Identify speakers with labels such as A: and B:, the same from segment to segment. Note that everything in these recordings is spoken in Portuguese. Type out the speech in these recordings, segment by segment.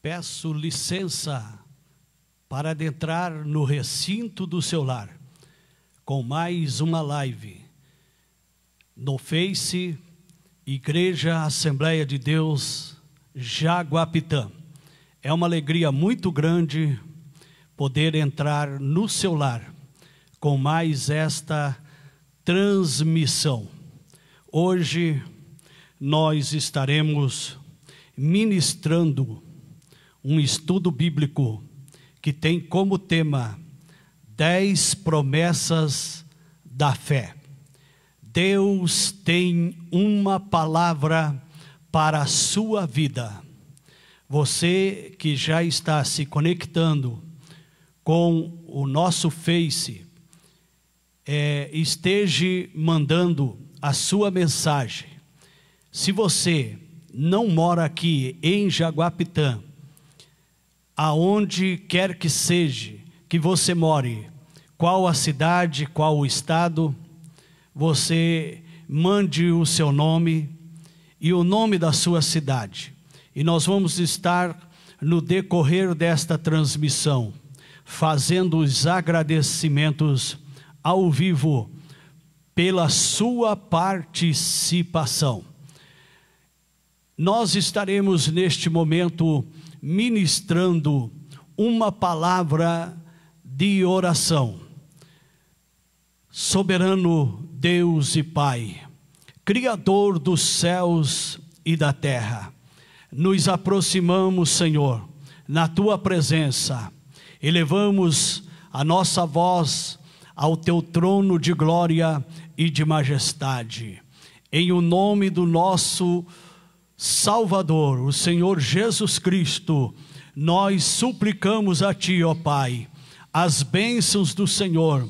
A: Peço licença para adentrar no recinto do seu lar com mais uma live no Face Igreja Assembleia de Deus Jaguapitã. É uma alegria muito grande poder entrar no seu lar com mais esta transmissão. Hoje nós estaremos ministrando um estudo bíblico que tem como tema 10 promessas da fé. Deus tem uma palavra para a sua vida. Você que já está se conectando com o nosso Face, esteja mandando a sua mensagem. Se você não mora aqui em Jaguapitã, aonde quer que seja que você more, qual a cidade, qual o estado, você mande o seu nome e o nome da sua cidade. E nós vamos estar no decorrer desta transmissão, fazendo os agradecimentos ao vivo pela sua participação. Nós estaremos neste momento ministrando uma palavra de oração. Soberano Deus e Pai, Criador dos céus e da terra, nos aproximamos, Senhor, na Tua presença, elevamos a nossa voz ao Teu trono de glória e de majestade, em o nome do nosso Salvador, o Senhor Jesus Cristo. Nós suplicamos a Ti, ó Pai, as bênçãos do Senhor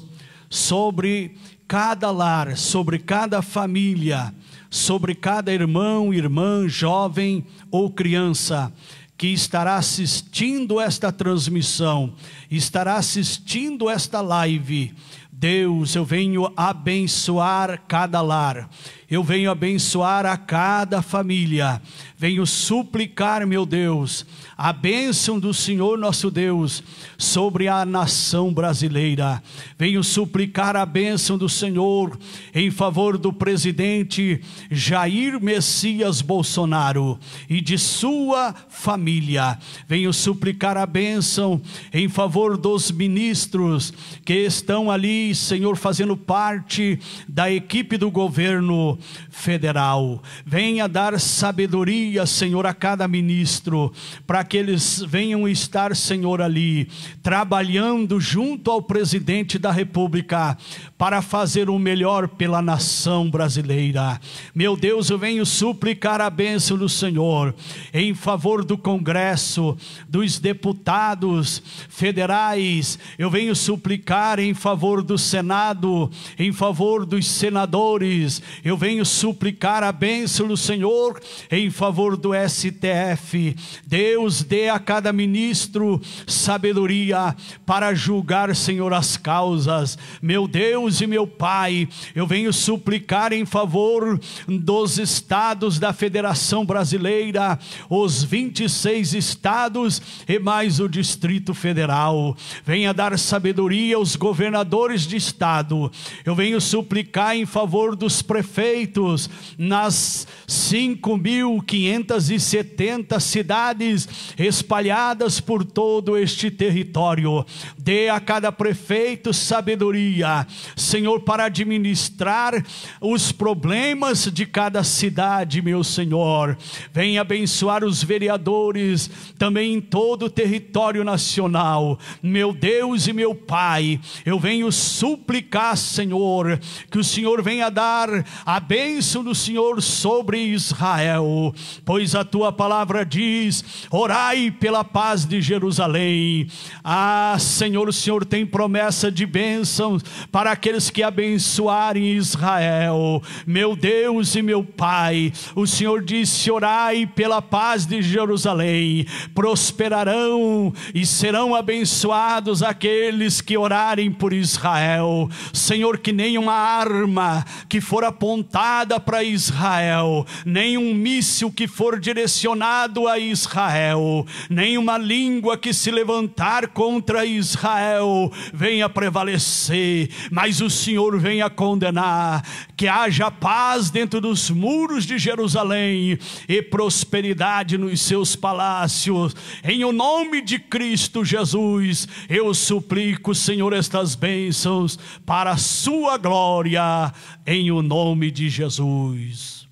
A: sobre cada lar, sobre cada família, sobre cada irmão, irmã, jovem ou criança que estará assistindo esta transmissão, estará assistindo esta live. Deus, eu venho abençoar cada lar, eu venho abençoar a cada família, venho suplicar, meu Deus, a bênção do Senhor nosso Deus sobre a nação brasileira. Venho suplicar a bênção do Senhor em favor do presidente Jair Messias Bolsonaro e de sua família. Venho suplicar a bênção em favor dos ministros que estão ali, Senhor, fazendo parte da equipe do governo federal. Venha dar sabedoria, Senhor, a cada ministro, para que eles venham estar, Senhor, ali, trabalhando junto ao presidente da República, para fazer o melhor pela nação brasileira. Meu Deus, eu venho suplicar a bênção do Senhor em favor do Congresso, dos deputados federais. Eu venho suplicar em favor do Senado, em favor dos senadores. Eu venho suplicar a bênção do Senhor em favor do STF. Deus, dê a cada ministro sabedoria para julgar, Senhor, as causas. Meu Deus e meu Pai, eu venho suplicar em favor dos estados da Federação Brasileira, os 26 estados e mais o Distrito Federal. Venha dar sabedoria aos governadores de estado. Eu venho suplicar em favor dos prefeitos nas 5.570 cidades espalhadas por todo este território. Dê a cada prefeito sabedoria, Senhor, para administrar os problemas de cada cidade, meu Senhor. Venha abençoar os vereadores também em todo o território nacional. Meu Deus e meu Pai, eu venho suplicar, Senhor, que o Senhor venha dar a bênção do Senhor sobre Israel, pois a Tua palavra diz: orai pela paz de Jerusalém. Ah, Senhor, o Senhor tem promessa de bênçãos para aqueles que abençoarem Israel. Meu Deus e meu Pai, o Senhor disse: orai pela paz de Jerusalém, prosperarão e serão abençoados aqueles que orarem por Israel. Senhor, que nenhuma arma que for apontada apontada para Israel, nenhum míssil que for direcionado a Israel, nenhuma língua que se levantar contra Israel venha prevalecer, mas o Senhor venha condenar, que haja paz dentro dos muros de Jerusalém e prosperidade nos seus palácios. Em o nome de Cristo Jesus, eu suplico, Senhor, estas bênçãos para a sua glória, em o nome de Jesus.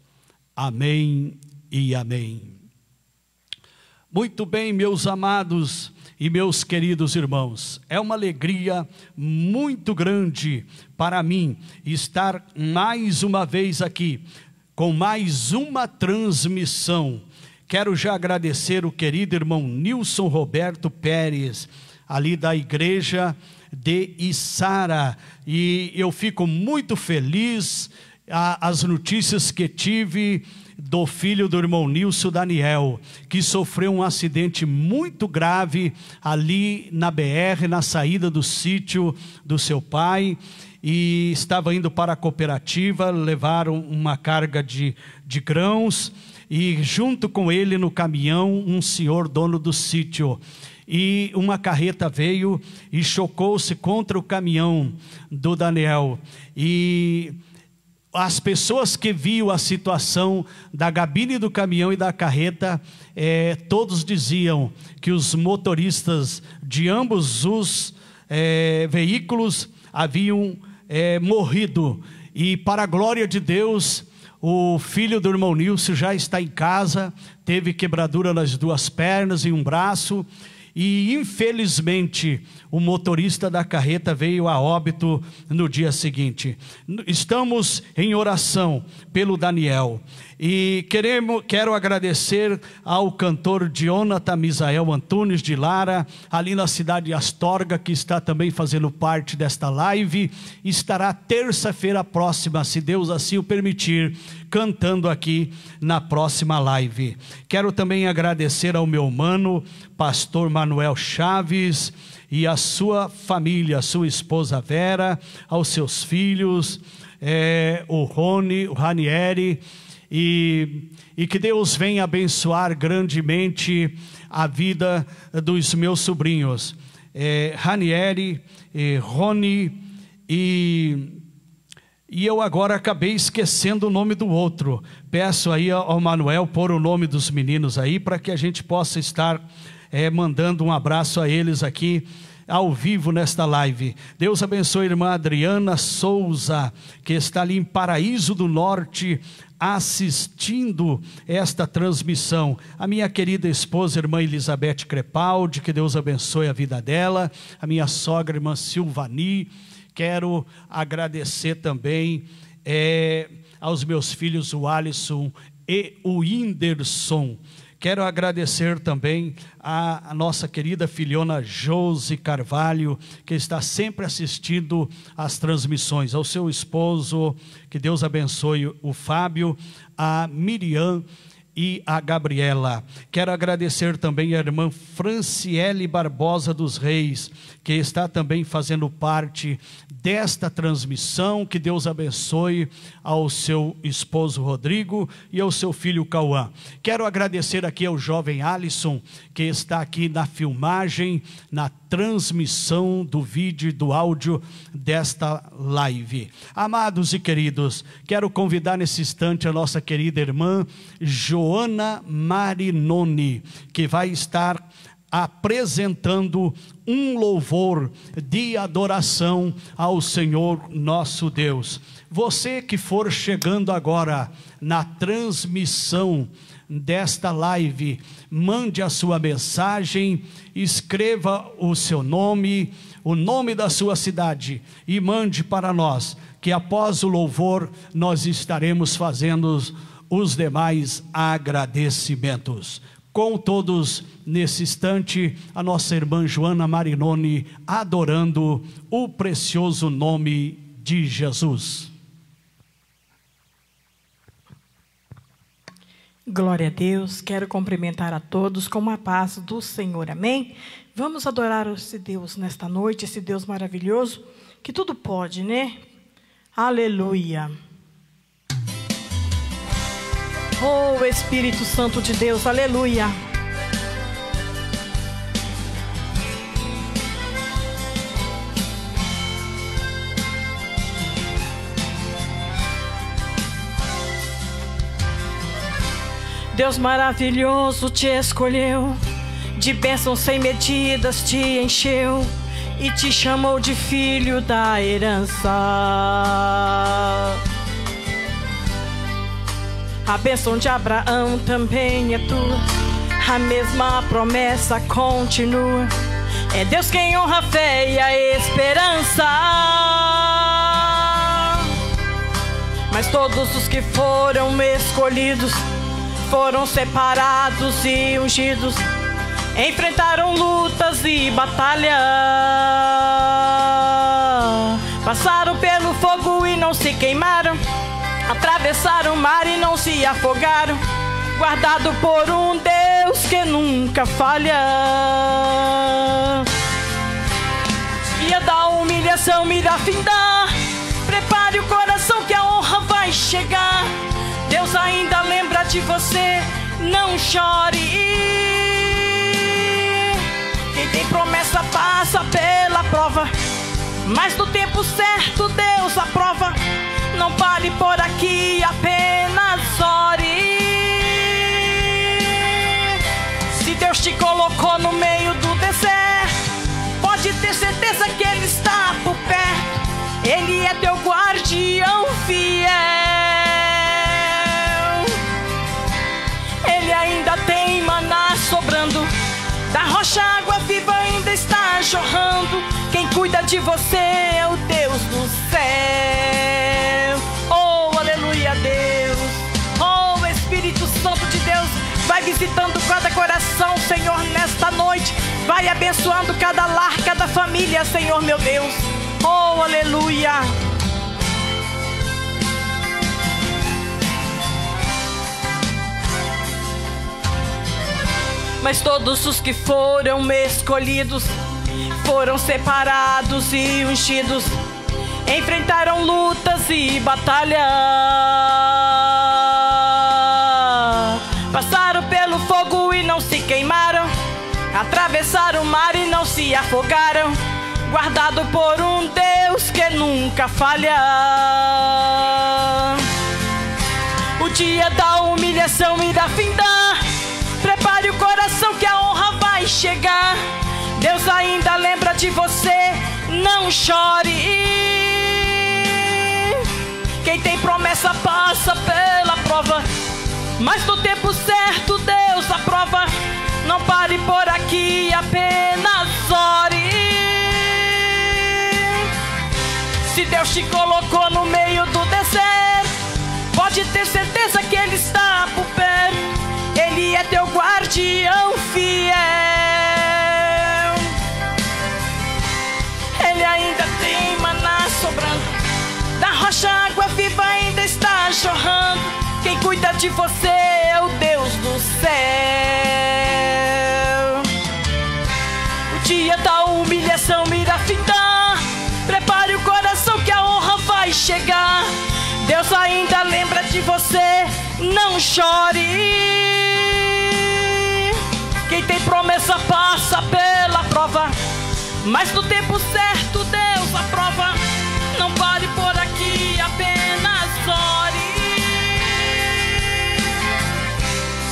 A: Amém e amém. Muito bem, meus amados e meus queridos irmãos, é uma alegria muito grande para mim estar mais uma vez aqui, com mais uma transmissão. Quero já agradecer o querido irmão Nilson Roberto Pérez, ali da igreja de Içara, e eu fico muito feliz as notícias que tive do filho do irmão Nilson, Daniel, que sofreu um acidente muito grave ali na BR, na saída do sítio do seu pai, e estava indo para a cooperativa, levaram uma carga de grãos, e junto com ele no caminhão um senhor dono do sítio, e uma carreta veio e chocou-se contra o caminhão do Daniel, e as pessoas que viam a situação da cabine do caminhão e da carreta, todos diziam que os motoristas de ambos os veículos haviam morrido, e para a glória de Deus, o filho do irmão Nilson já está em casa, teve quebradura nas duas pernas e um braço, e infelizmente o motorista da carreta veio a óbito no dia seguinte. Estamos em oração pelo Daniel, e quero agradecer ao cantor Jonathan Misael Antunes de Lara, ali na cidade de Astorga, que está também fazendo parte desta live. Estará terça-feira próxima, se Deus assim o permitir, cantando aqui na próxima live. Quero também agradecer ao meu mano, pastor Manuel Chaves, e a sua família, a sua esposa Vera, aos seus filhos, o Rony, o Ranieri, e que Deus venha abençoar grandemente a vida dos meus sobrinhos, Ranieri, Rony, e eu agora acabei esquecendo o nome do outro. Peço aí ao Manuel pôr o nome dos meninos aí, para que a gente possa estar mandando um abraço a eles aqui ao vivo nesta live. Deus abençoe a irmã Adriana Souza, que está ali em Paraíso do Norte, assistindo esta transmissão. A minha querida esposa, irmã Elizabeth Crepaldi, que Deus abençoe a vida dela. A minha sogra, irmã Silvani. Quero agradecer também aos meus filhos, o Alisson e o Whindersson. Quero agradecer também a nossa querida filhona Josi Carvalho, que está sempre assistindo às transmissões, ao seu esposo, que Deus abençoe o Fábio, a Miriam e a Gabriela. Quero agradecer também a irmã Franciele Barbosa dos Reis, que está também fazendo parte desta transmissão. Que Deus abençoe ao seu esposo Rodrigo e ao seu filho Cauã. Quero agradecer aqui ao jovem Alisson, que está aqui na filmagem, na transmissão do vídeo e do áudio desta live. Amados e queridos, quero convidar nesse instante a nossa querida irmã Joana Marinoni, que vai estar apresentando um louvor de adoração ao Senhor nosso Deus. Você que for chegando agora na transmissão desta live, mande a sua mensagem, escreva o seu nome, o nome da sua cidade, e mande para nós, que após o louvor nós estaremos fazendo os demais agradecimentos. Com todos, nesse instante, a nossa irmã Joana Marinoni, adorando o precioso nome de Jesus.
B: Glória a Deus. Quero cumprimentar a todos com a paz do Senhor, amém? Vamos adorar esse Deus nesta noite, esse Deus maravilhoso, que tudo pode, né? Aleluia. Oh, Espírito Santo de Deus, aleluia. Deus maravilhoso te escolheu, de bênçãos sem medidas te encheu e te chamou de filho da herança. A bênção de Abraão também é tua, a mesma promessa continua. É Deus quem honra a fé e a esperança. Mas todos os que foram escolhidos foram separados e ungidos, enfrentaram lutas e batalhas, passaram pelo fogo e não se queimaram, atravessaram o mar e não se afogaram, guardado por um Deus que nunca falha. Dia da humilhação irá findar, prepare o coração que a honra vai chegar. Deus ainda lembra de você, não chore. Quem tem promessa passa pela prova, mas no tempo certo Deus aprova. Não pare por aqui, apenas ore. Se Deus te colocou no meio do deserto, pode ter certeza que Ele está por perto. Ele é teu guardião fiel. Ele ainda tem maná sobrando, da rocha água viva ainda está jorrando. Quem cuida de você é o Deus do céu. Oh, aleluia, Deus. Oh, Espírito Santo de Deus, vai visitando cada coração, Senhor, nesta noite. Vai abençoando cada lar, cada família, Senhor, meu Deus. Oh, aleluia. Mas todos os que foram escolhidos foram separados e ungidos, enfrentaram lutas e batalhas, passaram pelo fogo e não se queimaram, atravessaram o mar e não se afogaram, guardado por um Deus que nunca falha. O dia da humilhação irá findar, prepare o coração que a honra vai chegar. Deus ainda lembra de você, não chore. Quem tem promessa passa pela prova, mas no tempo certo Deus aprova. Não pare por aqui, apenas ore. Se Deus te colocou no meio do deserto, pode ter certeza que Ele está por perto. Ele é teu guardião fiel. Ele ainda tem maná sobrando, da rocha água viva ainda está jorrando. Quem cuida de você é o Deus do céu. O dia da humilhação irá findar, prepare o coração que a honra vai chegar. Deus ainda lembra de você, não chore. Quem tem promessa passa pela prova, mas no tempo certo Deus aprova. Não pare por aqui, apenas ore.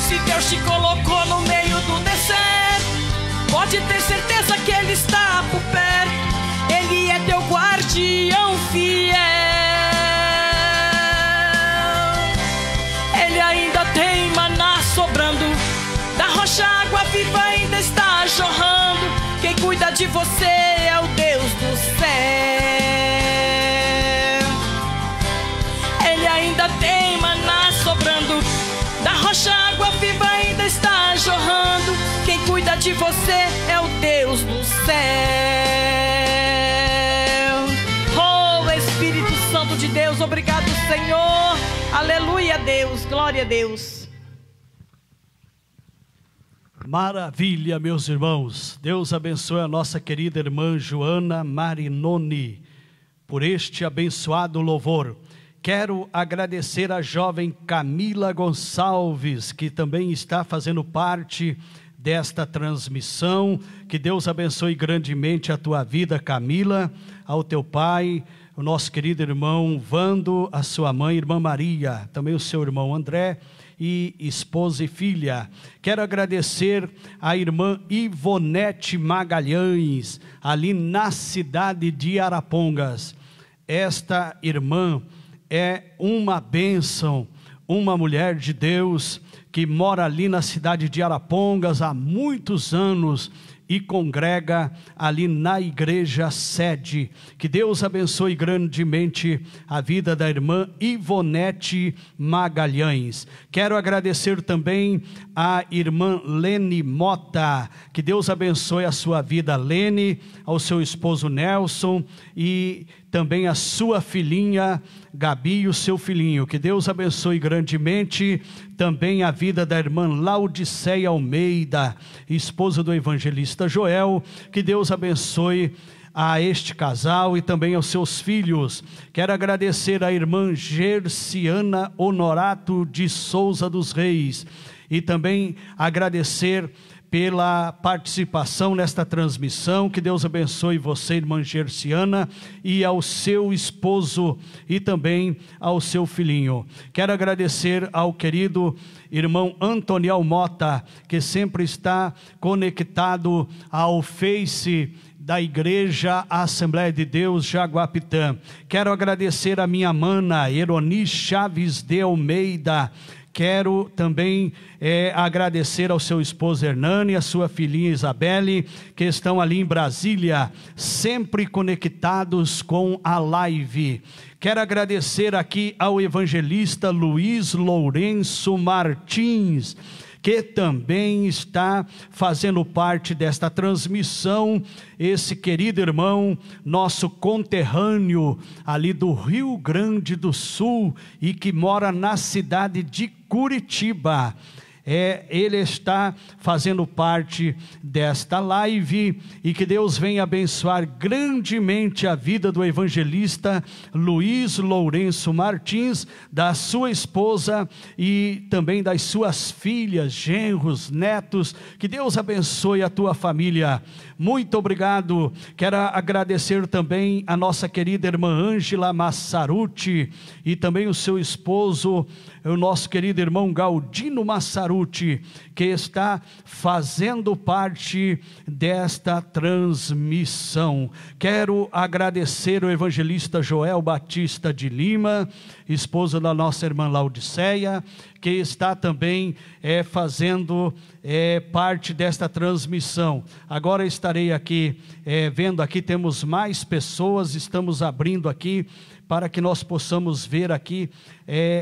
B: Se Deus te colocou no meio do deserto, pode ter certeza que Ele está por perto. Ele é teu guardião fiel. Ele ainda tem maná sobrando, da rocha água viva ainda está jorrando. Quem cuida de você é o Deus do céu. Ele ainda tem maná sobrando, da rocha água viva ainda está jorrando. Quem cuida de você é o Deus do céu. Oh, Espírito Santo de Deus, obrigado, Senhor. Aleluia, Deus, glória a Deus.
A: Maravilha, meus irmãos. Deus abençoe a nossa querida irmã Joana Marinoni por este abençoado louvor. Quero agradecer a jovem Camila Gonçalves, que também está fazendo parte desta transmissão. Que Deus abençoe grandemente a tua vida, Camila, ao teu pai, o nosso querido irmão Vando, a sua mãe, irmã Maria, também o seu irmão André, e esposa e filha. Quero agradecer a irmã Ivonete Magalhães, ali na cidade de Arapongas. Esta irmã é uma bênção, uma mulher de Deus que mora ali na cidade de Arapongas há muitos anos e congrega ali na igreja sede. Que Deus abençoe grandemente a vida da irmã Ivonete Magalhães. Quero agradecer também a irmã Lene Mota. Que Deus abençoe a sua vida, Lene, ao seu esposo Nelson e também a sua filhinha Gabi e o seu filhinho. Que Deus abençoe grandemente também a vida da irmã Laudiceia Almeida, esposa do evangelista Joel. Que Deus abençoe a este casal e também aos seus filhos. Quero agradecer a irmã Gerciana Honorato de Souza dos Reis e também agradecer pela participação nesta transmissão. Que Deus abençoe você, irmã Gerciana, e ao seu esposo e também ao seu filhinho. Quero agradecer ao querido irmão Antoniel Mota, que sempre está conectado ao Face da Igreja Assembleia de Deus Jaguapitã. Quero agradecer a minha mana Eroni Chaves de Almeida. Quero também agradecer ao seu esposo Hernani, a sua filhinha Isabelle, que estão ali em Brasília, sempre conectados com a live. Quero agradecer aqui ao evangelista Luiz Lourenço Martins, que também está fazendo parte desta transmissão, esse querido irmão, nosso conterrâneo, ali do Rio Grande do Sul, e que mora na cidade de Curitiba. Ele está fazendo parte desta live, e que Deus venha abençoar grandemente a vida do evangelista Luiz Lourenço Martins, da sua esposa e também das suas filhas, genros, netos. Que Deus abençoe a tua família. Muito obrigado. Quero agradecer também a nossa querida irmã Ângela Massaruti e também o seu esposo, o nosso querido irmão Galdino Massaruti, que está fazendo parte desta transmissão. Quero agradecer o evangelista Joel Batista de Lima, esposa da nossa irmã Laudiceia, que está também fazendo parte desta transmissão. Agora estarei aqui, vendo aqui, temos mais pessoas, estamos abrindo aqui, para que nós possamos ver aqui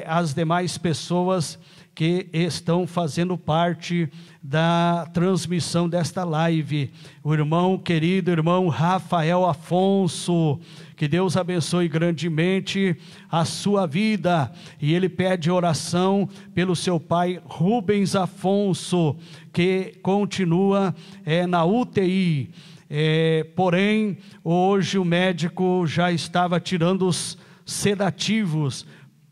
A: as demais pessoas que estão fazendo parte da transmissão desta live. O irmão, querido irmão Rafael Afonso, que Deus abençoe grandemente a sua vida, e ele pede oração pelo seu pai Rubens Afonso, que continua na UTI. Porém, hoje o médico já estava tirando os sedativos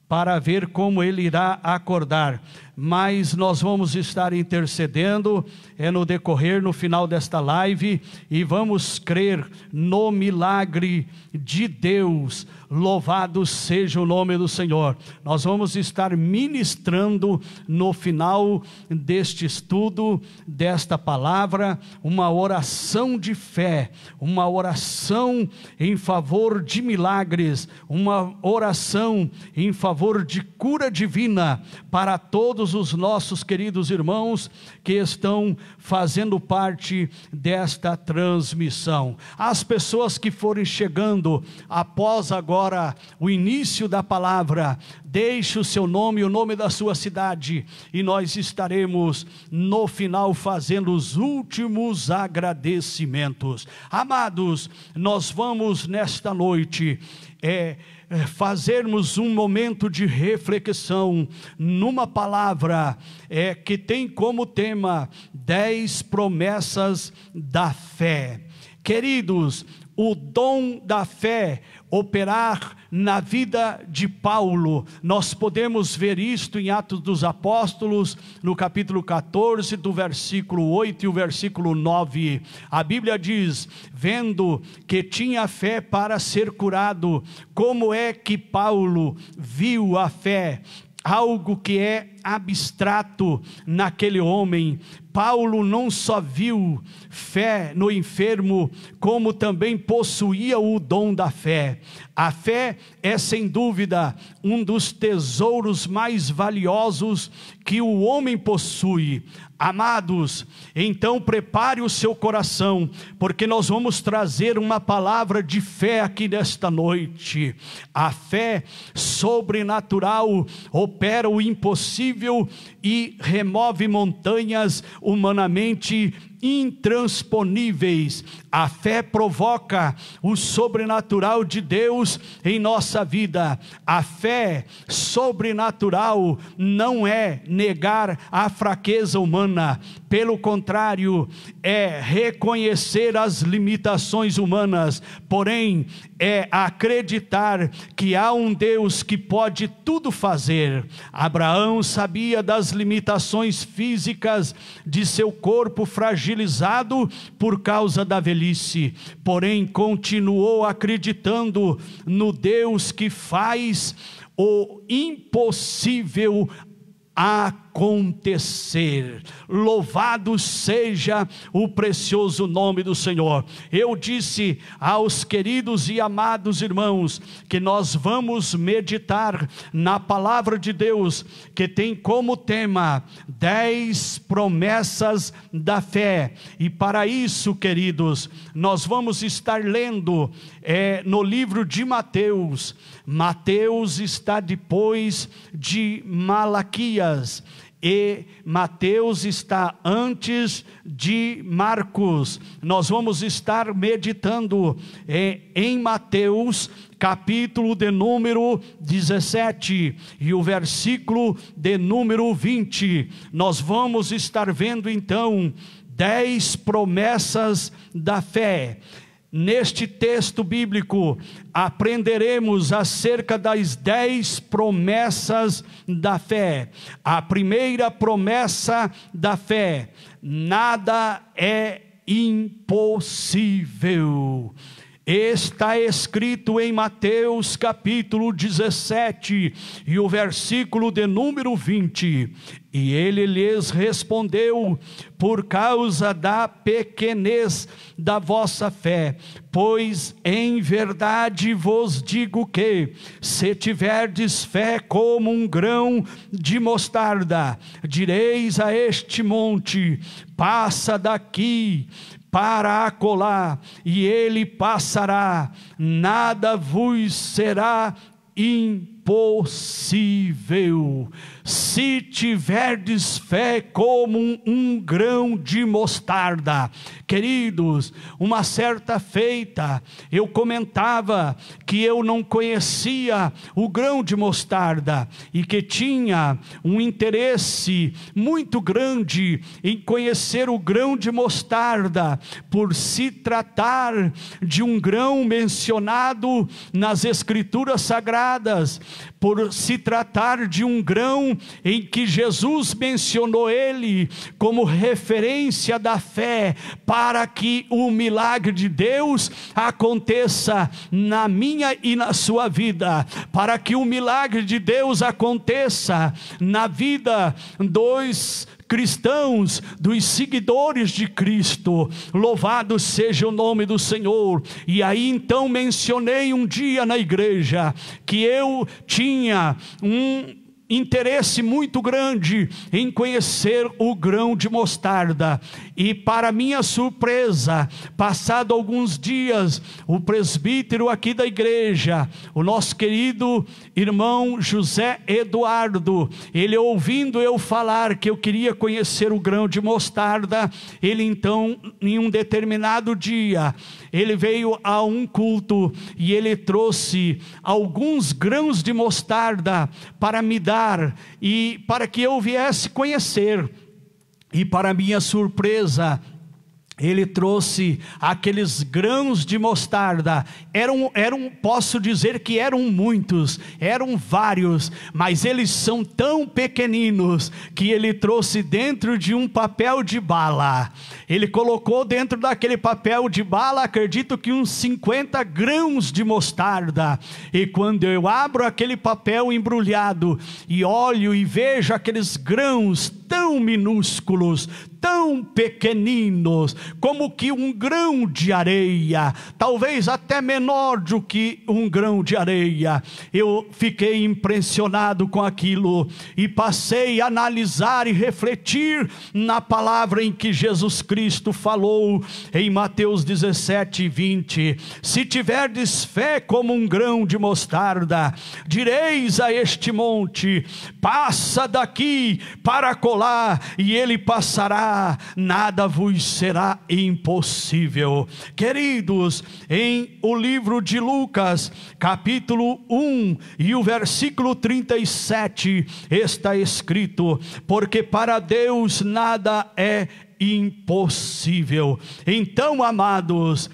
A: para ver como ele irá acordar, mas nós vamos estar intercedendo no decorrer, no final desta live, e vamos crer no milagre de Deus. Louvado seja o nome do Senhor. Nós vamos estar ministrando no final deste estudo, desta palavra, uma oração de fé, uma oração em favor de milagres, uma oração em favor de cura divina para todos os nossos queridos irmãos que estão fazendo parte desta transmissão. As pessoas que forem chegando após agora o início da palavra, deixe o seu nome e o nome da sua cidade, e nós estaremos no final fazendo os últimos agradecimentos. Amados, nós vamos nesta noite fazermos um momento de reflexão numa palavra que tem como tema 10 promessas da fé. Queridos, o dom da fé operar na vida de Paulo. Nós podemos ver isto em Atos dos Apóstolos, no capítulo 14, do versículo 8 e o versículo 9. A Bíblia diz: vendo que tinha fé para ser curado. Como é que Paulo viu a fé? Algo que é abstrato naquele homem. Paulo não só viu fé no enfermo, como também possuía o dom da fé. A fé é sem dúvida um dos tesouros mais valiosos que o homem possui. Amados, então prepare o seu coração, porque nós vamos trazer uma palavra de fé aqui nesta noite. A fé sobrenatural opera o impossível e remove montanhas humanamente intransponíveis. A fé provoca o sobrenatural de Deus em nossa vida. A fé sobrenatural não é negar a fraqueza humana, pelo contrário, é reconhecer as limitações humanas, porém é acreditar que há um Deus que pode tudo fazer. Abraão sabia das limitações físicas de seu corpo fragilizado por causa da velhice, porém continuou acreditando no Deus que faz o impossível acontecer. Louvado seja o precioso nome do Senhor. Eu disse aos queridos e amados irmãos que nós vamos meditar na palavra de Deus, que tem como tema 10 promessas da fé. E para isso, queridos, nós vamos estar lendo no livro de Mateus. Mateus está depois de Malaquias, e Mateus está antes de Marcos. Nós vamos estar meditando em Mateus, capítulo de número 17 e o versículo de número 20. Nós vamos estar vendo então 10 promessas da fé. Neste texto bíblico, aprenderemos acerca das 10 promessas da fé. A primeira promessa da fé: nada é impossível. Está escrito em Mateus capítulo 17 e o versículo de número 20. E ele lhes respondeu: por causa da pequenez da vossa fé, pois em verdade vos digo que, se tiverdes fé como um grão de mostarda, direis a este monte: passa daqui para acolá, e ele passará, nada vos será impossível. Se tiverdes fé como um grão de mostarda. Queridos, uma certa feita eu comentava que eu não conhecia o grão de mostarda e que tinha um interesse muito grande em conhecer o grão de mostarda, por se tratar de um grão mencionado nas Escrituras Sagradas, por se tratar de um grão em que Jesus mencionou ele como referência da fé, para que o milagre de Deus aconteça na minha e na sua vida, para que o milagre de Deus aconteça na vida dos cristãos, dos seguidores de Cristo. Louvado seja o nome do Senhor. E aí então mencionei um dia na igreja que eu tinha um interesse muito grande em conhecer o grão de mostarda, e para minha surpresa, passado alguns dias, o presbítero aqui da igreja, o nosso querido irmão José Eduardo, ele ouvindo eu falar que eu queria conhecer o grão de mostarda, ele então, em um determinado dia, ele veio a um culto e ele trouxe alguns grãos de mostarda para me dar e para que eu viesse conhecer. E para minha surpresa, ele trouxe aqueles grãos de mostarda. Posso dizer que eram muitos, eram vários, mas eles são tão pequeninos que ele trouxe dentro de um papel de bala. Ele colocou dentro daquele papel de bala, acredito que uns 50 grãos de mostarda. E quando eu abro aquele papel embrulhado e olho e vejo aqueles grãos tão minúsculos, tão pequeninos, como que um grão de areia, talvez até menor do que um grão de areia, eu fiquei impressionado com aquilo e passei a analisar e refletir na palavra em que Jesus Cristo falou em Mateus 17:20: se tiverdes fé como um grão de mostarda, direis a este monte: passa daqui para acolá, e ele passará, nada vos será impossível. Queridos, em o livro de Lucas, capítulo 1 e o versículo 37, está escrito: porque para Deus nada é impossível. Então, amados,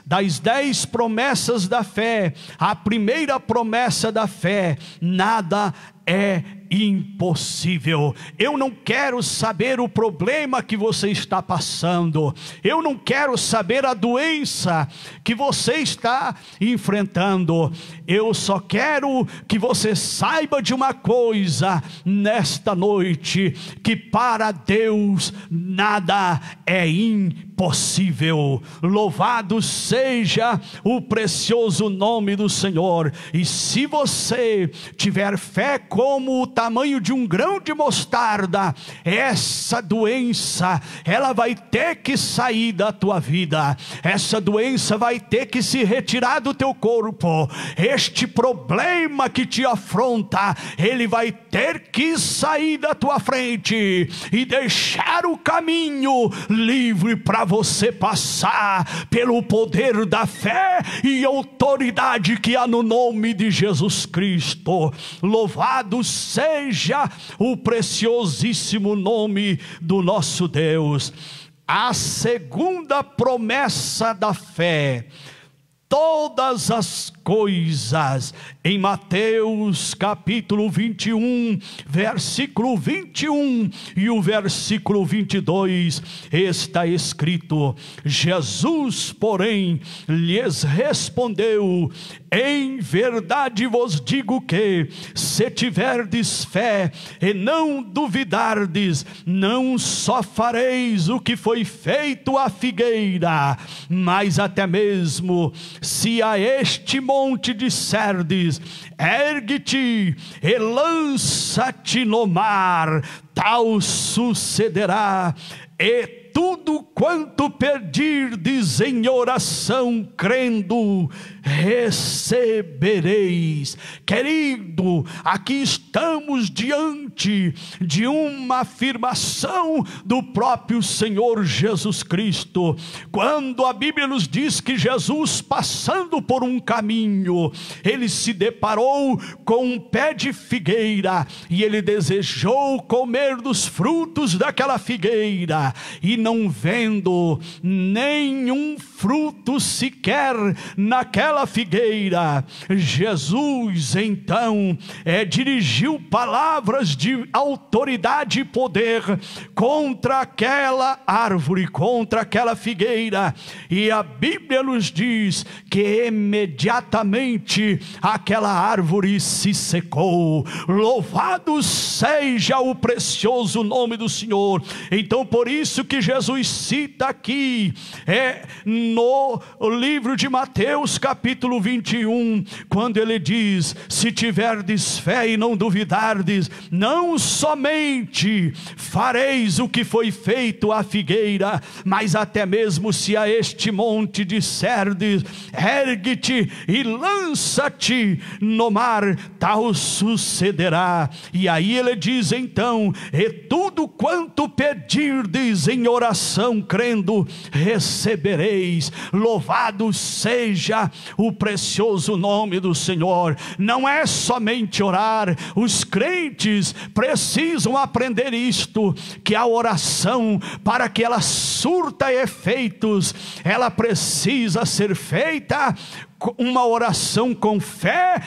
A: das 10 promessas da fé, a primeira promessa da fé: nada é impossível. Eu não quero saber o problema que você está passando, eu não quero saber a doença que você está enfrentando, eu só quero que você saiba de uma coisa nesta noite: que para Deus nada é impossível. Louvado seja o precioso nome do Senhor. E se você tiver fé como o tamanho de um grão de mostarda, essa doença, ela vai ter que sair da tua vida, essa doença vai ter que se retirar do teu corpo, este problema que te afronta, ele vai ter que sair da tua frente e deixar o caminho livre para você passar pelo poder da fé e autoridade que há no nome de Jesus Cristo. Louvado seja o preciosíssimo nome do nosso Deus. A segunda promessa da fé: todas as coisas, em Mateus capítulo 21, versículo 21 e o versículo 22, está escrito: Jesus, porém, lhes respondeu: em verdade vos digo que, se tiverdes fé e não duvidardes, não só fareis o que foi feito à figueira, mas até mesmo se a este monte disserdes: ergue-te e lança-te no mar, tal sucederá. E tudo quanto pedirdes em oração, crendo, recebereis. Querido, aqui estamos diante de uma afirmação do próprio Senhor Jesus Cristo, quando a Bíblia nos diz que Jesus, passando por um caminho, ele se deparou com um pé de figueira e ele desejou comer dos frutos daquela figueira, e não vendo nenhum fruto sequer naquela figueira, Jesus então dirigiu palavras de autoridade e poder contra aquela árvore, contra aquela figueira, e a Bíblia nos diz que imediatamente aquela árvore se secou. Louvado seja o precioso nome do Senhor. Então, por isso que Jesus cita aqui no livro de Mateus capítulo 21, quando ele diz: se tiverdes fé e não duvidardes, não somente fareis o que foi feito à figueira, mas até mesmo se a este monte disserdes: ergue-te e lança-te no mar, tal sucederá. E aí ele diz então: e tudo quanto pedirdes em oração, crendo, recebereis. recebereis. Louvado seja o precioso nome do Senhor. Não é somente orar, os crentes precisam aprender isto, que a oração, para que ela surta efeitos, ela precisa ser feita uma oração com fé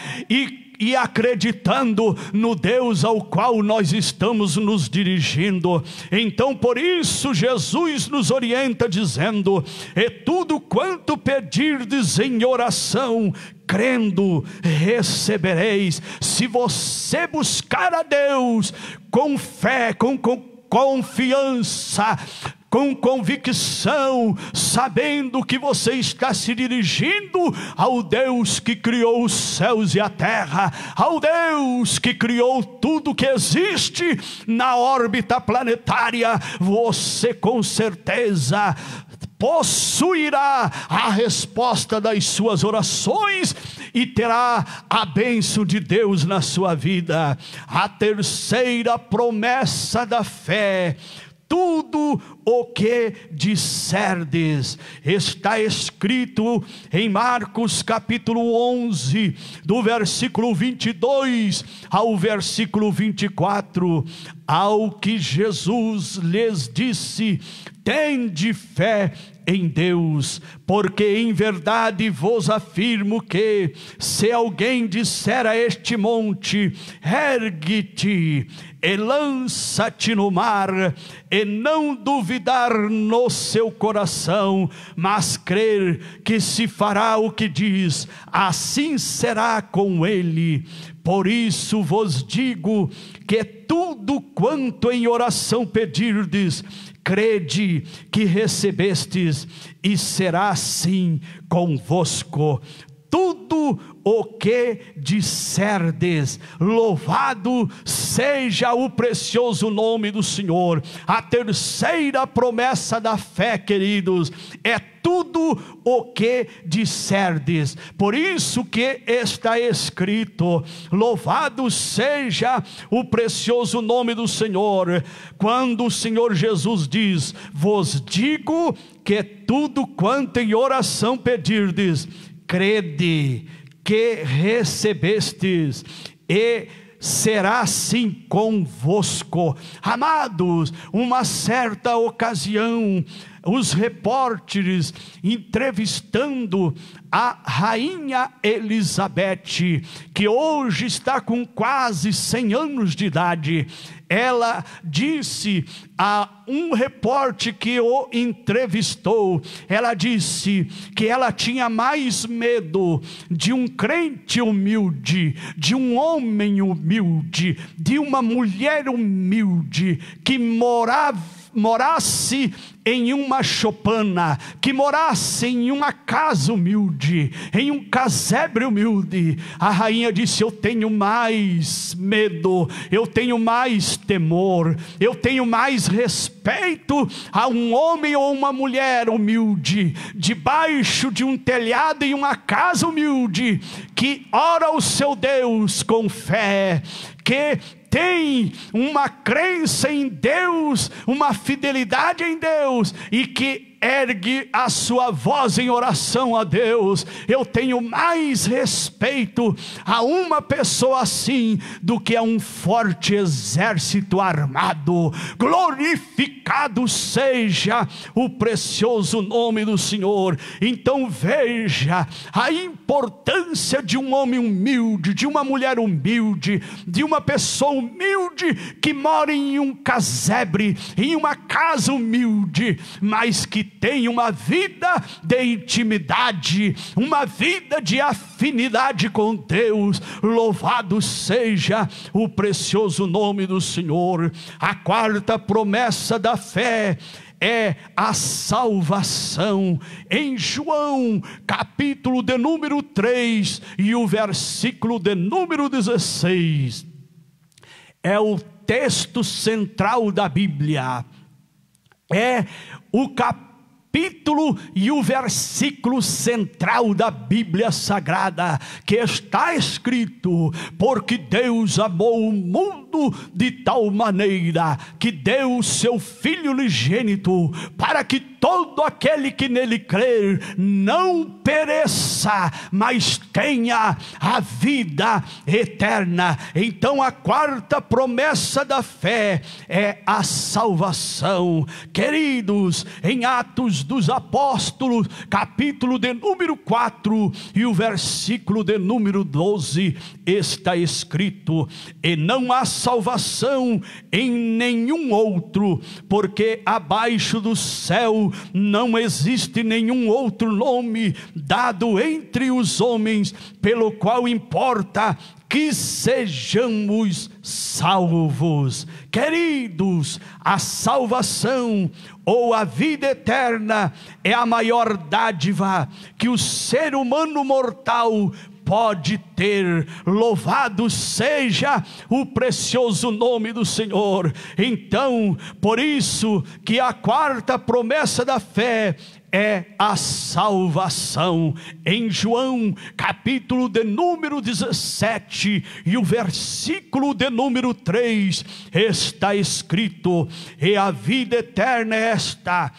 A: e acreditando no Deus ao qual nós estamos nos dirigindo. Então por isso Jesus nos orienta dizendo: e tudo quanto pedirdes em oração, crendo, recebereis. Se você buscar a Deus com fé, com confiança, com convicção, sabendo que você está se dirigindo ao Deus que criou os céus e a terra, ao Deus que criou tudo que existe na órbita planetária, você com certeza possuirá a resposta das suas orações e terá a bênção de Deus na sua vida. A terceira promessa da fé: tudo o que disserdes. Está escrito em Marcos capítulo 11, do versículo 22 ao versículo 24, ao que Jesus lhes disse: tende fé em Deus, porque em verdade vos afirmo que, se alguém disser a este monte: ergue-te e lança-te no mar, e não duvidar no seu coração, mas crer que se fará o que diz, assim será com ele. Por isso vos digo que tudo quanto em oração pedirdes, crede que recebestes, e será assim convosco. Tudo o que disserdes, louvado seja o precioso nome do Senhor. A terceira promessa da fé, queridos, é tudo o que disserdes. Por isso que está escrito: louvado seja o precioso nome do Senhor. Quando o Senhor Jesus diz: vos digo que tudo quanto em oração pedirdes, crede que recebestes, e será assim convosco. Amados, uma certa ocasião, os repórteres entrevistando a rainha Elizabeth, que hoje está com quase 100 anos de idade, ela disse a um repórter que o entrevistou, ela disse que ela tinha mais medo de um crente humilde, de um homem humilde, de uma mulher humilde, que morasse em uma choupana, que morasse em uma casa humilde, em um casebre humilde. A rainha disse: eu tenho mais medo, eu tenho mais temor, eu tenho mais respeito a um homem ou uma mulher humilde, debaixo de um telhado em uma casa humilde, que ora ao seu Deus com fé, que tem uma crença em Deus, uma fidelidade em Deus, e que ergue a sua voz em oração a Deus. Eu tenho mais respeito a uma pessoa assim do que a um forte exército armado. Glorificado seja o precioso nome do Senhor. Então veja a importância de um homem humilde, de uma mulher humilde, de uma pessoa humilde que mora em um casebre, em uma casa humilde, mas que tem uma vida de intimidade, uma vida de afinidade com Deus. Louvado seja o precioso nome do Senhor. A quarta promessa da fé é a salvação. Em João, capítulo de número 3 e o versículo de número 16, é o texto central da Bíblia. É o capítulo capítulo e o versículo central da Bíblia Sagrada, que está escrito: porque Deus amou o mundo de tal maneira que deu o seu Filho unigênito, para que todo aquele que nele crer não pereça, mas tenha a vida eterna. Então a quarta promessa da fé é a salvação. Queridos, em Atos dos Apóstolos, capítulo de número 4 e o versículo de número 12, está escrito: e não há salvação em nenhum outro, porque abaixo do céu não existe nenhum outro nome dado entre os homens pelo qual importa que sejamos salvos. Queridos, a salvação ou a vida eterna é a maior dádiva que o ser humano mortal pode ter. Louvado seja o precioso nome do Senhor. Então, por isso que a quarta promessa da fé é a salvação. Em João, capítulo de número 17 e o versículo de número 3, está escrito: e a vida eterna é esta,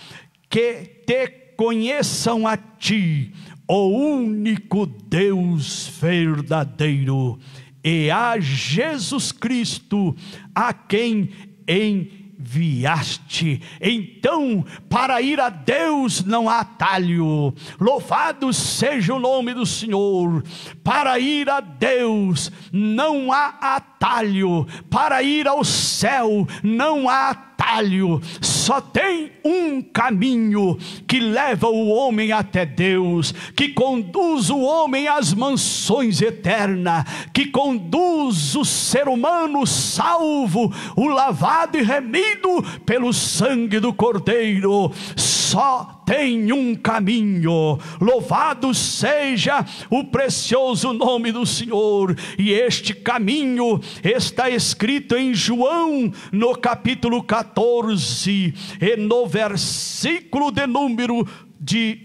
A: que te conheçam a ti, o único Deus verdadeiro, e a Jesus Cristo, a quem enviaste. Então, para ir a Deus não há atalho. Louvado seja o nome do Senhor. Para ir a Deus não há atalho. Para ir ao céu não há atalho. Só tem um caminho que leva o homem até Deus, que conduz o homem às mansões eternas, que conduz o ser humano salvo, o lavado e remido pelo sangue do Cordeiro. Só tem um caminho. Louvado seja o precioso nome do Senhor. E este caminho está escrito em João, no capítulo 14 e no versículo de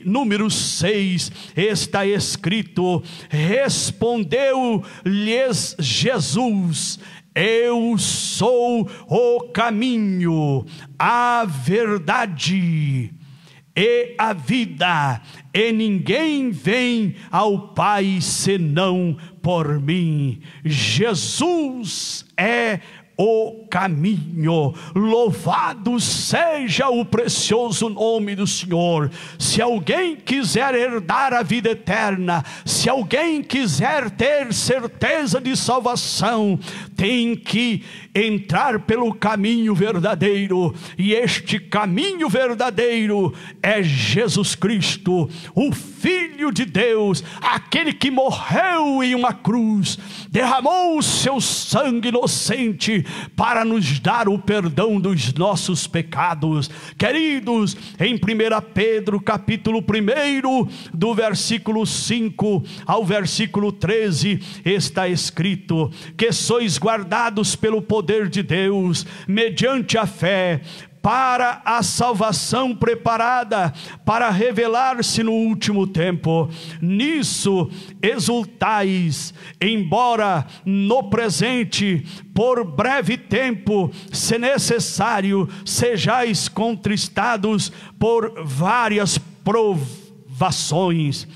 A: número 6, está escrito: respondeu-lhes Jesus: eu sou o caminho, a verdade e a vida, e ninguém vem ao Pai senão por mim. Jesus é o caminho. Louvado seja o precioso nome do Senhor. Se alguém quiser herdar a vida eterna, se alguém quiser ter certeza de salvação, tem que entrar pelo caminho verdadeiro, e este caminho verdadeiro é Jesus Cristo, o Filho de Deus, aquele que morreu em uma cruz, derramou o seu sangue inocente para nos dar o perdão dos nossos pecados. Queridos, em 1 Pedro capítulo 1, do versículo 5 ao versículo 13, está escrito: que sois guardados pelo poder de Deus, mediante a fé, para a salvação preparada para revelar-se no último tempo. Nisso exultais, embora no presente, por breve tempo, se necessário, sejais contristados por várias provações,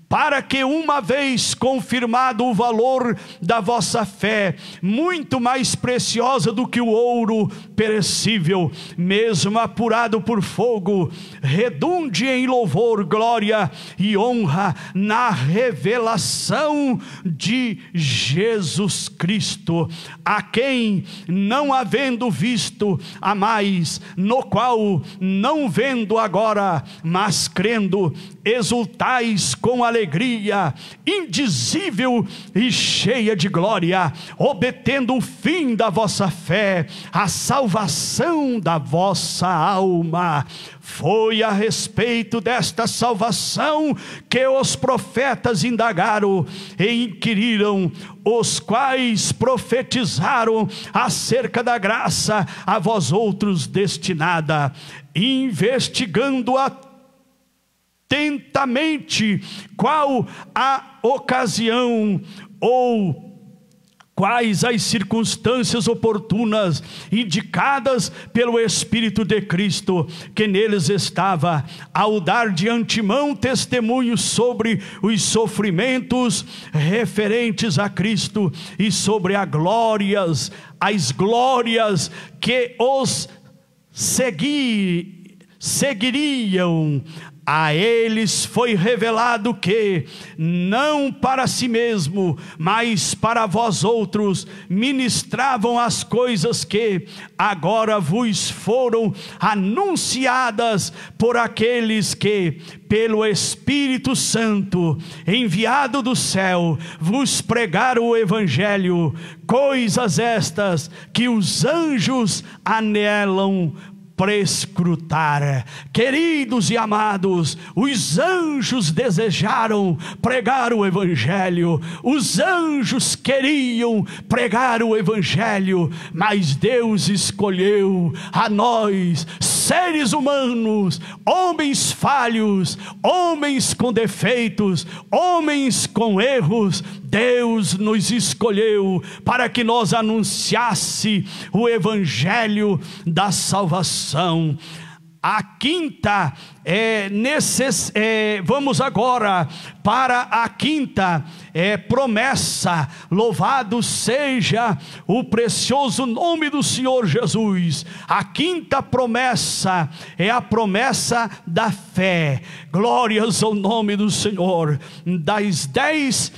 A: para que, uma vez confirmado o valor da vossa fé, muito mais preciosa do que o ouro perecível, mesmo apurado por fogo, redunde em louvor, glória e honra na revelação de Jesus Cristo, a quem, não havendo visto, amais, no qual, não vendo agora, mas crendo, exultais com alegria indizível e cheia de glória, obtendo o fim da vossa fé, a salvação da vossa alma. Foi a respeito desta salvação que os profetas indagaram e inquiriram, os quais profetizaram acerca da graça a vós outros destinada, investigando-a atentamente qual a ocasião ou quais as circunstâncias oportunas indicadas pelo Espírito de Cristo que neles estava, ao dar de antemão testemunho sobre os sofrimentos referentes a Cristo e sobre as glórias que os seguiriam. A eles foi revelado que, não para si mesmo, mas para vós outros, ministravam as coisas que agora vos foram anunciadas por aqueles que, pelo Espírito Santo, enviado do céu, vos pregaram o Evangelho, coisas estas que os anjos anelam prescrutar. Queridos e amados, os anjos desejaram pregar o Evangelho, os anjos queriam pregar o Evangelho, mas Deus escolheu a nós, seres humanos, homens falhos, homens com defeitos, homens com erros. Deus nos escolheu para que nós anunciasse o Evangelho da salvação. A quinta vamos agora para a quinta promessa. Louvado seja o precioso nome do Senhor Jesus. A quinta promessa é a promessa da fé. Glórias ao nome do Senhor. Das 10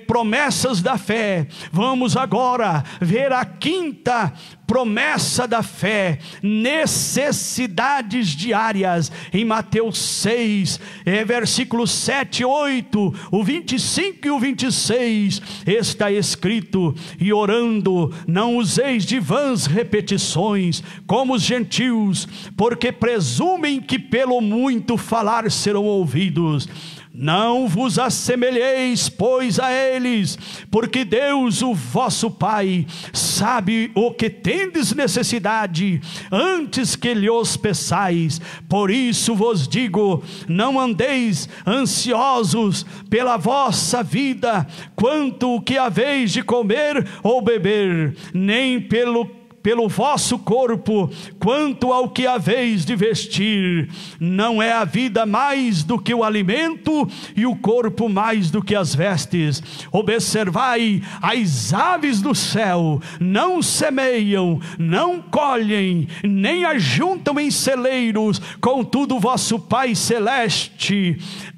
A: promessas da fé, vamos agora ver a quinta promessa da fé: necessidades diárias. Em Mateus 6, versículos 7 e 8, o 25 e o 26, está escrito: e orando, não useis de vãs repetições, como os gentios, porque presumem que pelo muito falar serão ouvidos. Não vos assemelheis, pois, a eles, porque Deus, o vosso Pai, sabe o que tendes necessidade, antes que lhes peçais. Por isso vos digo, não andeis ansiosos pela vossa vida, quanto o que haveis de comer ou beber, nem pelo vosso corpo, quanto ao que haveis de vestir. Não é a vida mais do que o alimento, e o corpo mais do que as vestes? Observai as aves do céu, não semeiam, não colhem, nem ajuntam em celeiros, contudo vosso Pai Celeste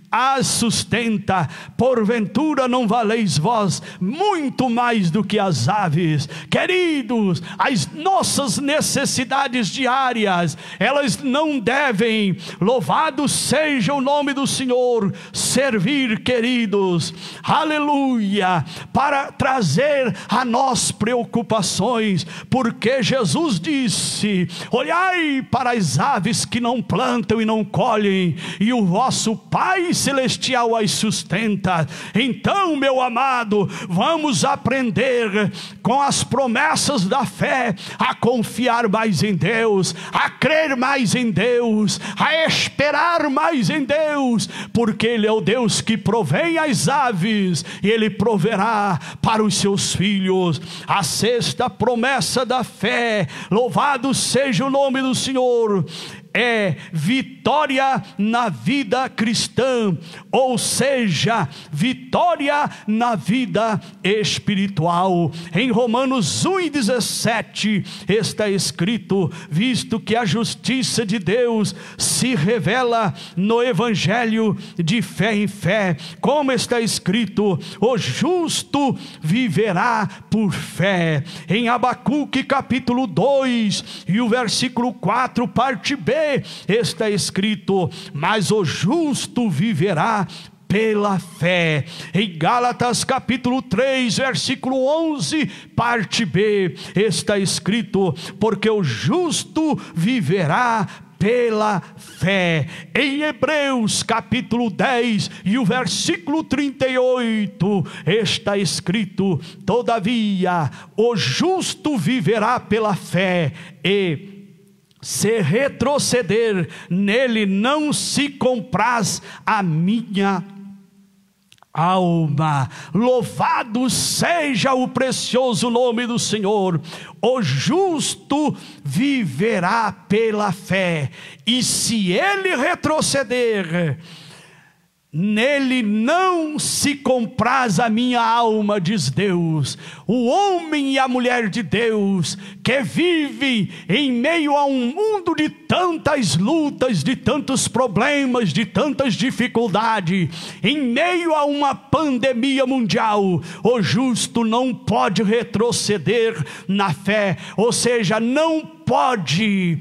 A: as sustenta. Porventura não valeis vós muito mais do que as aves? Queridos, as nossas necessidades diárias, elas não devem, louvado seja o nome do Senhor, servir, queridos, aleluia, para trazer a nós preocupações, porque Jesus disse: olhai para as aves que não plantam e não colhem, e o vosso Pai Celestial as sustenta. Então, meu amado, vamos aprender com as promessas da fé a confiar mais em Deus, a crer mais em Deus, a esperar mais em Deus, porque Ele é o Deus que provém as aves, e Ele proverá para os seus filhos. A sexta promessa da fé, louvado seja o nome do Senhor, é vitória na vida cristã, ou seja, vitória na vida espiritual. Em Romanos 1:17 está escrito: visto que a justiça de Deus se revela no Evangelho de fé em fé, como está escrito: o justo viverá por fé. Em Abacuque capítulo 2 e o versículo 4, parte B, está escrito: mas o justo viverá pela fé. Em Gálatas capítulo 3, versículo 11, parte B, está escrito: porque o justo viverá pela fé. Em Hebreus capítulo 10 e o versículo 38 está escrito: todavia o justo viverá pela fé, e se retroceder, nele não se compraz a minha alma. Louvado seja o precioso nome do Senhor. O justo viverá pela fé, e se ele retroceder, nele não se compraz a minha alma, diz Deus. O homem e a mulher de Deus, que vive em meio a um mundo de tantas lutas, de tantos problemas, de tantas dificuldades, em meio a uma pandemia mundial, o justo não pode retroceder na fé, ou seja, não pode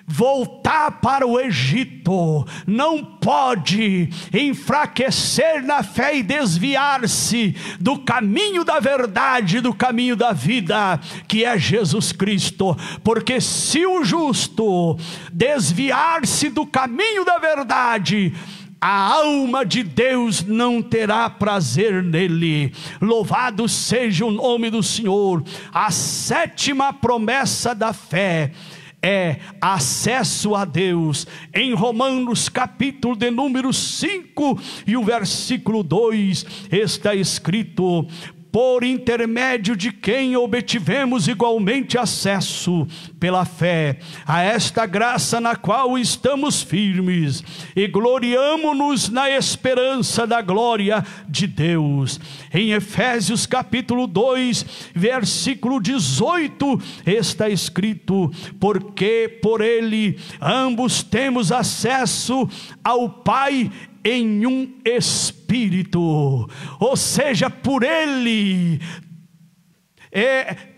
A: voltar para o Egito, não pode enfraquecer na fé e desviar-se do caminho da verdade, do caminho da vida, que é Jesus Cristo. Porque se o justo desviar-se do caminho da verdade, a alma de Deus não terá prazer nele. Louvado seja o nome do Senhor. A sétima promessa da fé é acesso a Deus. Em Romanos capítulo de número 5 e o versículo 2 está escrito: por intermédio de quem obtivemos igualmente acesso pela fé a esta graça na qual estamos firmes e gloriamo-nos na esperança da glória de Deus. Em Efésios capítulo 2 versículo 18 está escrito: porque por ele ambos temos acesso ao Pai em um Espírito. Ou seja, por ele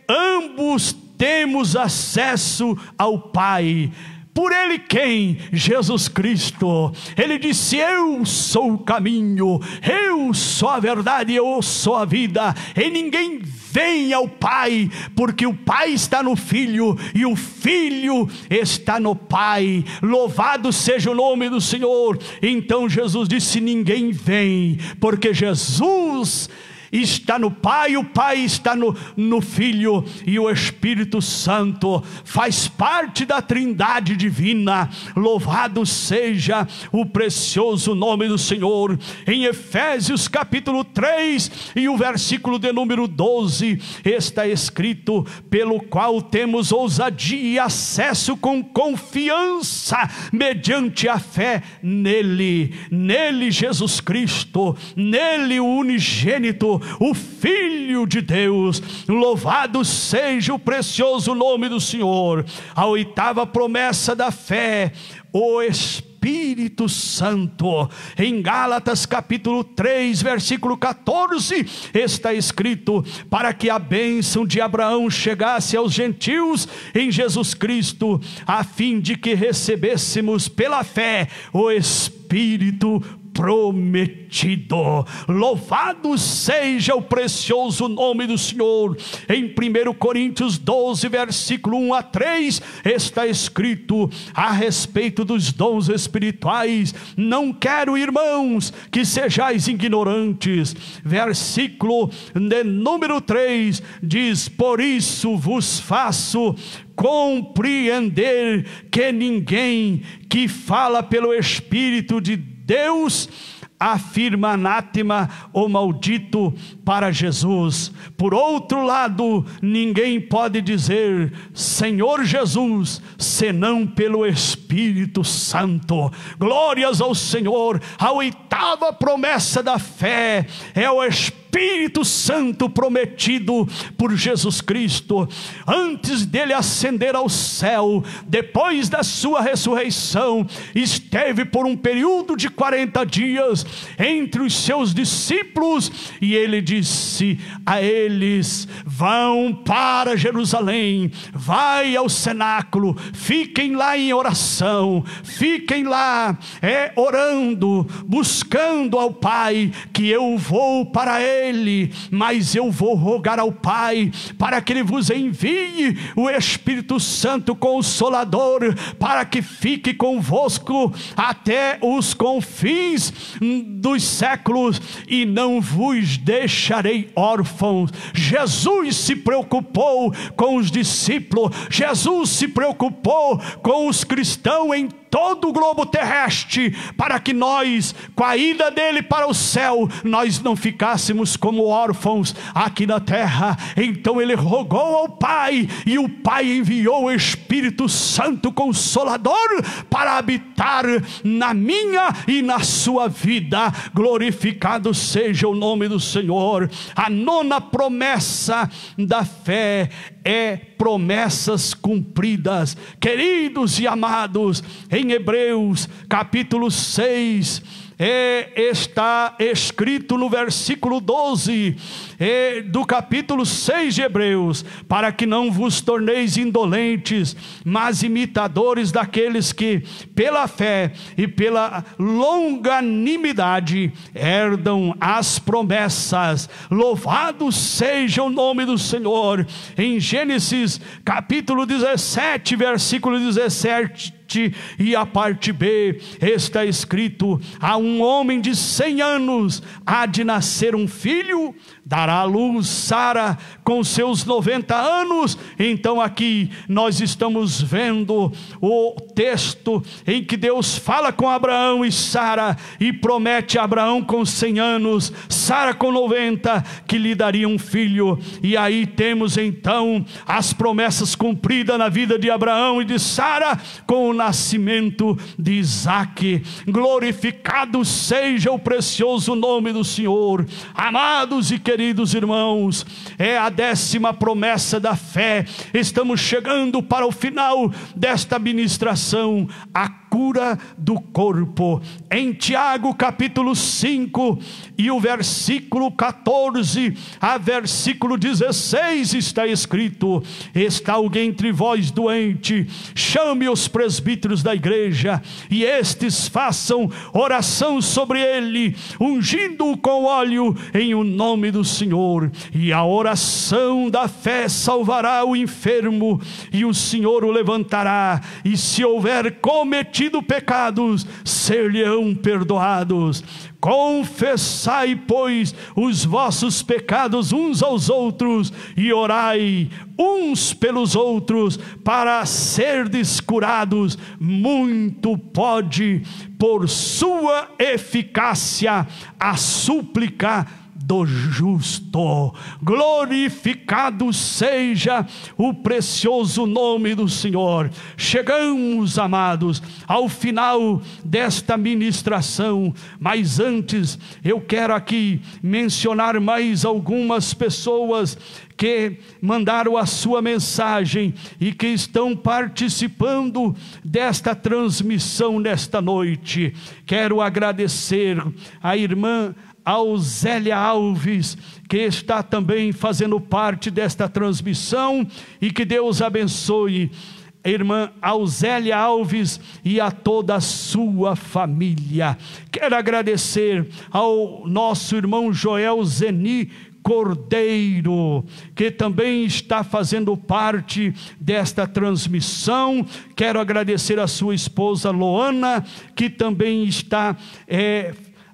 A: ambos temos acesso ao Pai. Por ele quem? Jesus Cristo. Ele disse: eu sou o caminho, eu sou a verdade, eu sou a vida, e ninguém vem ao Pai, porque o Pai está no Filho e o Filho está no Pai. Louvado seja o nome do Senhor. Então Jesus disse: ninguém vem, porque Jesus está no Pai, o Pai está no Filho, e o Espírito Santo faz parte da Trindade divina. Louvado seja o precioso nome do Senhor. Em Efésios capítulo 3 e o versículo de número 12 está escrito: pelo qual temos ousadia e acesso com confiança mediante a fé nele Jesus Cristo, nele o unigênito, o Filho de Deus. Louvado seja o precioso nome do Senhor. A oitava promessa da fé, o Espírito Santo. Em Gálatas capítulo 3 versículo 14 está escrito: para que a bênção de Abraão chegasse aos gentios em Jesus Cristo, a fim de que recebêssemos pela fé o Espírito prometido. Louvado seja o precioso nome do Senhor. Em 1 Coríntios 12 versículo 1 a 3 está escrito a respeito dos dons espirituais: não quero, irmãos, que sejais ignorantes. Versículo de número 3 diz: por isso vos faço compreender que ninguém que fala pelo Espírito de Deus afirma anátema ou maldito para Jesus. Por outro lado, ninguém pode dizer Senhor Jesus senão pelo Espírito Santo. Glórias ao Senhor. A oitava promessa da fé é o Espírito Santo prometido por Jesus Cristo. Antes dele ascender ao céu, depois da sua ressurreição, esteve por um período de 40 dias entre os seus discípulos, e ele disse a eles: vão para Jerusalém, vai ao cenáculo, fiquem lá em oração, fiquem lá orando, buscando ao Pai, que eu vou para ele dele, mas eu vou rogar ao Pai para que Ele vos envie o Espírito Santo Consolador, para que fique convosco até os confins dos séculos, e não vos deixarei órfãos. Jesus se preocupou com os discípulos, Jesus se preocupou com os cristãos em todo o globo terrestre, para que nós, com a ida dele para o céu, nós não ficássemos como órfãos aqui na terra. Então ele rogou ao Pai, e o Pai enviou o Espírito Santo Consolador para habitar na minha e na sua vida. Glorificado seja o nome do Senhor. A nona promessa da fé é promessas cumpridas. Queridos e amados, em Hebreus capítulo 6, está escrito no versículo 12 do capítulo 6 de Hebreus: para que não vos torneis indolentes, mas imitadores daqueles que pela fé e pela longanimidade herdam as promessas. Louvado seja o nome do Senhor. Em Gênesis capítulo 17, versículo 17 e a parte B, está escrito: a um homem de 100 anos há de nascer um filho, dará à luz Sara com seus 90 anos. Então aqui nós estamos vendo o texto em que Deus fala com Abraão e Sara, e promete a Abraão com 100 anos, Sara com 90, que lhe daria um filho. E aí temos então as promessas cumpridas na vida de Abraão e de Sara, com o nascimento de Isaque. Glorificado seja o precioso nome do Senhor. Amados e queridos irmãos, é a 10ª promessa da fé. Estamos chegando para o final desta ministração, a cura do corpo. Em Tiago capítulo 5 e o versículo 14 a versículo 16 está escrito: está alguém entre vós doente, chame os presbíteros da igreja, e estes façam oração sobre ele, ungindo-o com óleo em o nome do Senhor, e a oração da fé salvará o enfermo, e o Senhor o levantará, e se houver cometido pecados, ser-lhe-ão perdoados. Confessai, pois, os vossos pecados uns aos outros, e orai uns pelos outros, para serdes curados. Muito pode, por sua eficácia, a súplica do justo. Glorificado seja o precioso nome do Senhor. Chegamos, amados, ao final desta ministração, mas antes eu quero aqui mencionar mais algumas pessoas que mandaram a sua mensagem e que estão participando desta transmissão nesta noite. Quero agradecer a irmã Ausélia Alves, que está também fazendo parte desta transmissão, e que Deus abençoe a irmã Ausélia Alves e a toda a sua família. Quero agradecer ao nosso irmão Joel Zeni Cordeiro, que também está fazendo parte desta transmissão. Quero agradecer a sua esposa Loana, que também está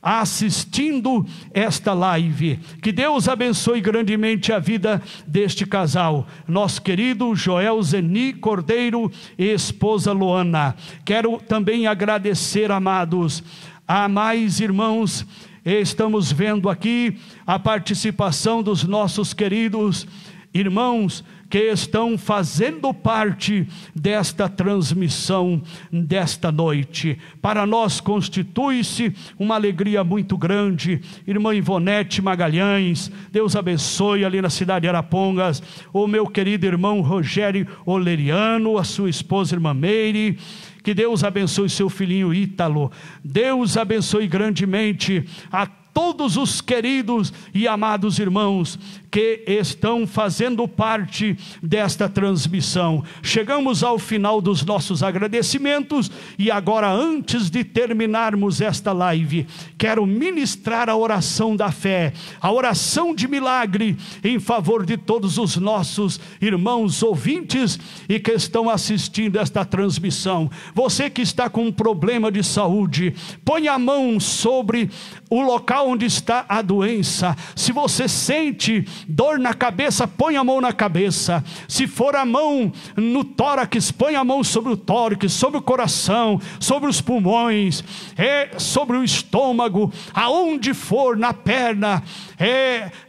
A: assistindo esta live. Que Deus abençoe grandemente a vida deste casal, nosso querido Joel Zeni Cordeiro e esposa Loana. Quero também agradecer, amados, a mais irmãos. Estamos vendo aqui a participação dos nossos queridos irmãos que estão fazendo parte desta transmissão desta noite. Para nós constitui-se uma alegria muito grande. Irmã Ivonete Magalhães, Deus abençoe ali na cidade de Arapongas. O meu querido irmão Rogério Oleriano, a sua esposa irmã Meire. Que Deus abençoe seu filhinho Ítalo. Deus abençoe grandemente a todos os queridos e amados irmãos que estão fazendo parte desta transmissão. Chegamos ao final dos nossos agradecimentos e agora, antes de terminarmos esta live, quero ministrar a oração da fé, a oração de milagre em favor de todos os nossos irmãos ouvintes e que estão assistindo esta transmissão. Você que está com um problema de saúde, põe a mão sobre o local onde está a doença. Se você sente dor na cabeça, põe a mão na cabeça. Se for a mão no tórax, põe a mão sobre o tórax, sobre o coração, sobre os pulmões, sobre o estômago, aonde for, na perna,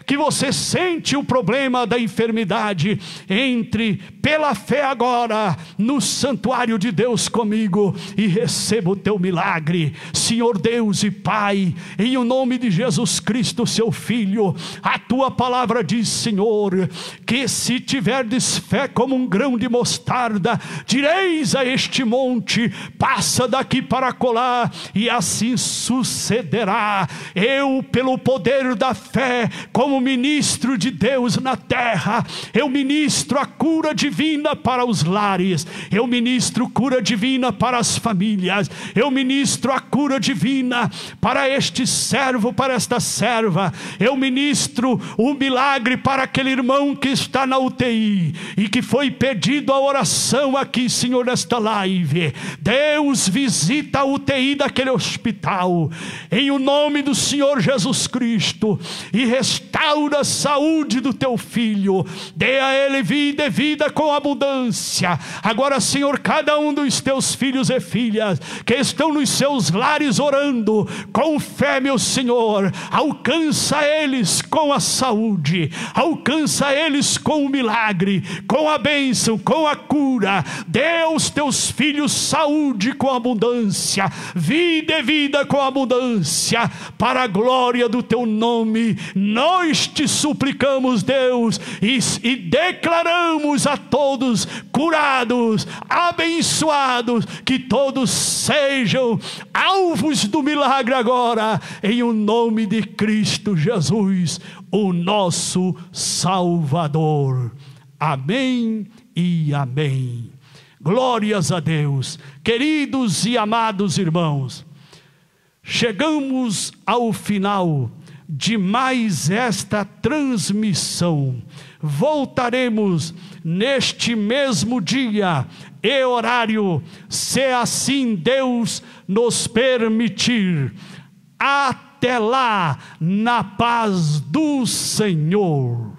A: que você sente o problema da enfermidade. Entre pela fé agora no santuário de Deus comigo e receba o teu milagre. Senhor Deus e Pai, em o nome de Jesus Cristo, seu Filho, a tua palavra diz, Senhor, que se tiverdes fé como um grão de mostarda, direis a este monte, passa daqui para acolá, e assim sucederá. Eu, pelo poder da fé, como ministro de Deus na terra, eu ministro a cura divina para os lares, eu ministro cura divina para as famílias, eu ministro a cura divina para este servo, para esta serva, eu ministro o milagre para aquele irmão que está na UTI e que foi pedido a oração aqui, Senhor, nesta live. Deus, visita a UTI daquele hospital, em o nome do Senhor Jesus Cristo, e restaura a saúde do teu filho, dê a ele vida e vida com abundância. Agora, Senhor, cada um dos teus filhos e filhas que estão nos seus lares orando com fé, meu Senhor, alcança eles com a saúde, alcança eles com o milagre, com a bênção, com a cura. Dê aos teus filhos saúde com abundância, vida e vida com abundância, para a glória do teu nome. Nós te suplicamos, Deus, e declaramos a todos curados, abençoados, que todos sejam alvos do milagre agora, em o nome de Cristo Jesus, o nosso Salvador. Amém e amém. Glórias a Deus. Queridos e amados irmãos, chegamos ao final de mais esta transmissão. Voltaremos neste mesmo dia e horário, se assim Deus nos permitir. Até lá, na paz do Senhor.